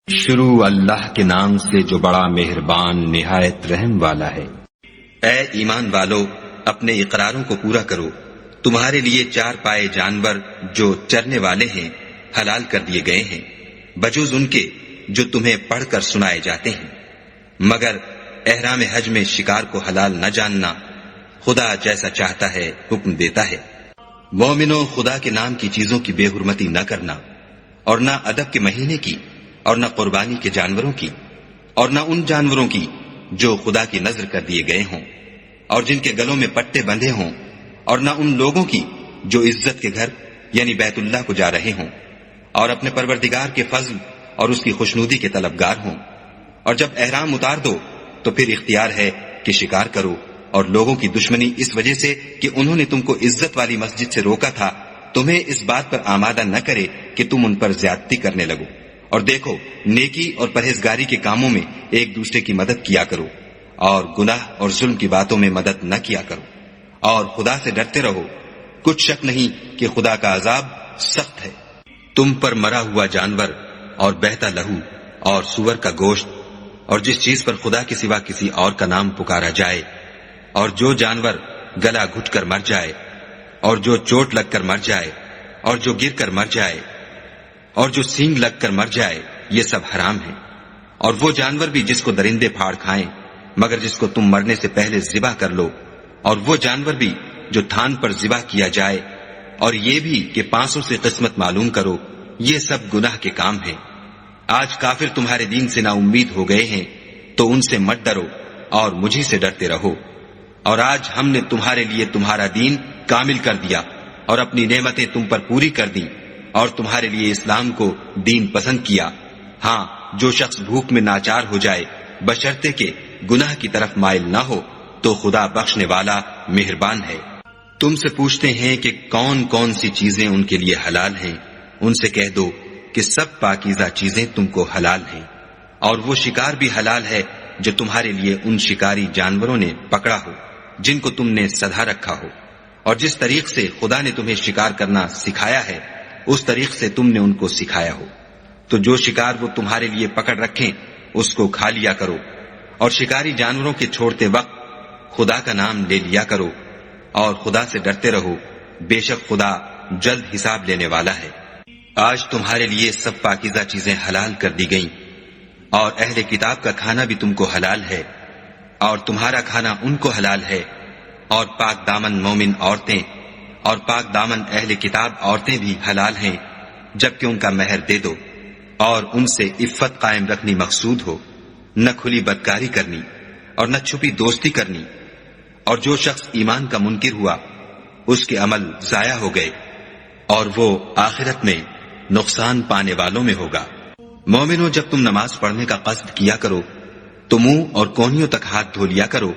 شروع اللہ کے نام سے جو بڑا مہربان نہایت رحم والا ہے۔ اے ایمان والو، اپنے اقراروں کو پورا کرو۔ تمہارے لیے چار پائے جانور جو چرنے والے ہیں حلال کر دیے گئے ہیں، بجوز ان کے جو تمہیں پڑھ کر سنائے جاتے ہیں، مگر احرام حج میں شکار کو حلال نہ جاننا، خدا جیسا چاہتا ہے حکم دیتا ہے۔ مومنو، خدا کے نام کی چیزوں کی بے حرمتی نہ کرنا، اور نہ ادب کے مہینے کی، اور نہ قربانی کے جانوروں کی، اور نہ ان جانوروں کی جو خدا کی نذر کر دیے گئے ہوں اور جن کے گلوں میں پٹے بندھے ہوں، اور نہ ان لوگوں کی جو عزت کے گھر یعنی بیت اللہ کو جا رہے ہوں اور اپنے پروردگار کے فضل اور اس کی خوشنودی کے طلبگار ہوں۔ اور جب احرام اتار دو تو پھر اختیار ہے کہ شکار کرو، اور لوگوں کی دشمنی اس وجہ سے کہ انہوں نے تم کو عزت والی مسجد سے روکا تھا تمہیں اس بات پر آمادہ نہ کرے کہ تم ان پر زیادتی کرنے لگو۔ اور دیکھو، نیکی اور پرہیزگاری کے کاموں میں ایک دوسرے کی مدد کیا کرو، اور گناہ اور ظلم کی باتوں میں مدد نہ کیا کرو، اور خدا سے ڈرتے رہو۔ کچھ شک نہیں کہ خدا کا عذاب سخت ہے۔ تم پر مرا ہوا جانور اور بہتا لہو اور سور کا گوشت اور جس چیز پر خدا کے سوا کسی اور کا نام پکارا جائے، اور جو جانور گلا گھٹ کر مر جائے، اور جو چوٹ لگ کر مر جائے، اور جو گر کر مر جائے، اور جو سینگ لگ کر مر جائے، یہ سب حرام ہے۔ اور وہ جانور بھی جس کو درندے پھاڑ کھائیں مگر جس کو تم مرنے سے پہلے ذبح کر لو، اور وہ جانور بھی جو تھان پر ذبح کیا جائے، اور یہ بھی کہ پانسوں سے قسمت معلوم کرو، یہ سب گناہ کے کام ہیں۔ آج کافر تمہارے دین سے نا امید ہو گئے ہیں تو ان سے مت ڈرو اور مجھی سے ڈرتے رہو۔ اور آج ہم نے تمہارے لیے تمہارا دین کامل کر دیا اور اپنی نعمتیں تم پر پوری کر دیں، اور تمہارے لیے اسلام کو دین پسند کیا۔ ہاں، جو شخص بھوک میں ناچار ہو جائے بشرطے کہ گناہ کی طرف مائل نہ ہو تو خدا بخشنے والا مہربان ہے۔ تم سے پوچھتے ہیں کہ کون کون سی چیزیں ان کے لیے حلال ہیں، ان سے کہہ دو کہ سب پاکیزہ چیزیں تم کو حلال ہیں، اور وہ شکار بھی حلال ہے جو تمہارے لیے ان شکاری جانوروں نے پکڑا ہو جن کو تم نے سدھا رکھا ہو، اور جس طریق سے خدا نے تمہیں شکار کرنا سکھایا ہے اس طریق سے تم نے ان کو سکھایا ہو۔ تو جو شکار وہ تمہارے لیے پکڑ رکھیں اس کو کھا لیا کرو، اور شکاری جانوروں کے چھوڑتے وقت خدا کا نام لے لیا کرو، اور خدا سے ڈرتے رہو، بے شک خدا جلد حساب لینے والا ہے۔ آج تمہارے لیے سب پاکیزہ چیزیں حلال کر دی گئیں، اور اہل کتاب کا کھانا بھی تم کو حلال ہے، اور تمہارا کھانا ان کو حلال ہے، اور پاک دامن مومن عورتیں اور پاک دامن اہل کتاب عورتیں بھی حلال ہیں جبکہ ان کا مہر دے دو، اور ان سے عفت قائم رکھنی مقصود ہو، نہ کھلی بدکاری کرنی اور نہ چھپی دوستی کرنی۔ اور جو شخص ایمان کا منکر ہوا اس کے عمل ضائع ہو گئے، اور وہ آخرت میں نقصان پانے والوں میں ہوگا۔ مومنو، جب تم نماز پڑھنے کا قصد کیا کرو تو منہ اور کونیوں تک ہاتھ دھو لیا کرو،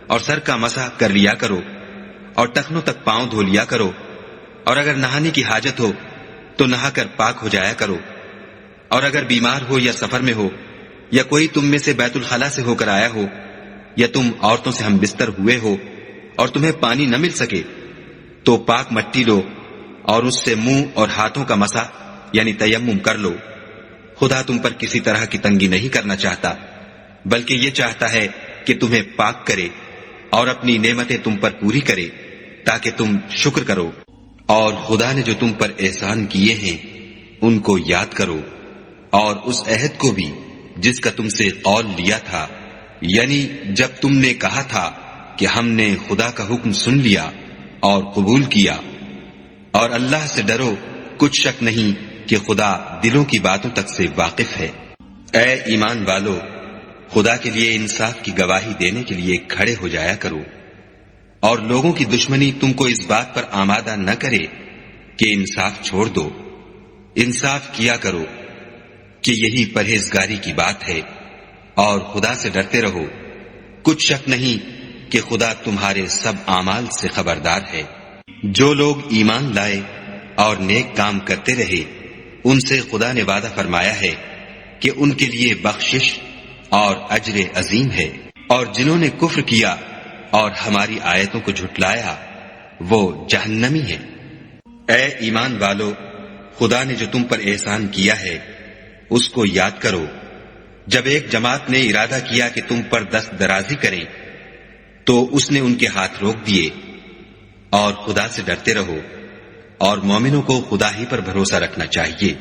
اور سر کا مسح کر لیا کرو، اور ٹخنوں تک پاؤں دھو لیا کرو، اور اگر نہانے کی حاجت ہو تو نہا کر پاک ہو جایا کرو، اور اگر بیمار ہو یا سفر میں ہو، یا کوئی تم میں سے بیت الخلا سے ہو کر آیا ہو، یا تم عورتوں سے ہم بستر ہوئے ہو اور تمہیں پانی نہ مل سکے، تو پاک مٹی لو اور اس سے منہ اور ہاتھوں کا مسح یعنی تیمم کر لو۔ خدا تم پر کسی طرح کی تنگی نہیں کرنا چاہتا، بلکہ یہ چاہتا ہے کہ تمہیں پاک کرے اور اپنی نعمتیں تم پر پوری کرے تاکہ تم شکر کرو۔ اور خدا نے جو تم پر احسان کیے ہیں ان کو یاد کرو، اور اس عہد کو بھی جس کا تم سے قول لیا تھا، یعنی جب تم نے کہا تھا کہ ہم نے خدا کا حکم سن لیا اور قبول کیا۔ اور اللہ سے ڈرو، کچھ شک نہیں کہ خدا دلوں کی باتوں تک سے واقف ہے۔ اے ایمان والو، خدا کے لیے انصاف کی گواہی دینے کے لیے کھڑے ہو جایا کرو، اور لوگوں کی دشمنی تم کو اس بات پر آمادہ نہ کرے کہ انصاف چھوڑ دو۔ انصاف کیا کرو کہ یہی پرہیزگاری کی بات ہے، اور خدا سے ڈرتے رہو۔ کچھ شک نہیں کہ خدا تمہارے سب اعمال سے خبردار ہے۔ جو لوگ ایمان لائے اور نیک کام کرتے رہے ان سے خدا نے وعدہ فرمایا ہے کہ ان کے لیے بخشش اور اجر عظیم ہے، اور جنہوں نے کفر کیا اور ہماری آیتوں کو جھٹلایا وہ جہنمی ہیں۔ اے ایمان والو، خدا نے جو تم پر احسان کیا ہے اس کو یاد کرو جب ایک جماعت نے ارادہ کیا کہ تم پر دست درازی کریں تو اس نے ان کے ہاتھ روک دیے، اور خدا سے ڈرتے رہو، اور مومنوں کو خدا ہی پر بھروسہ رکھنا چاہیے۔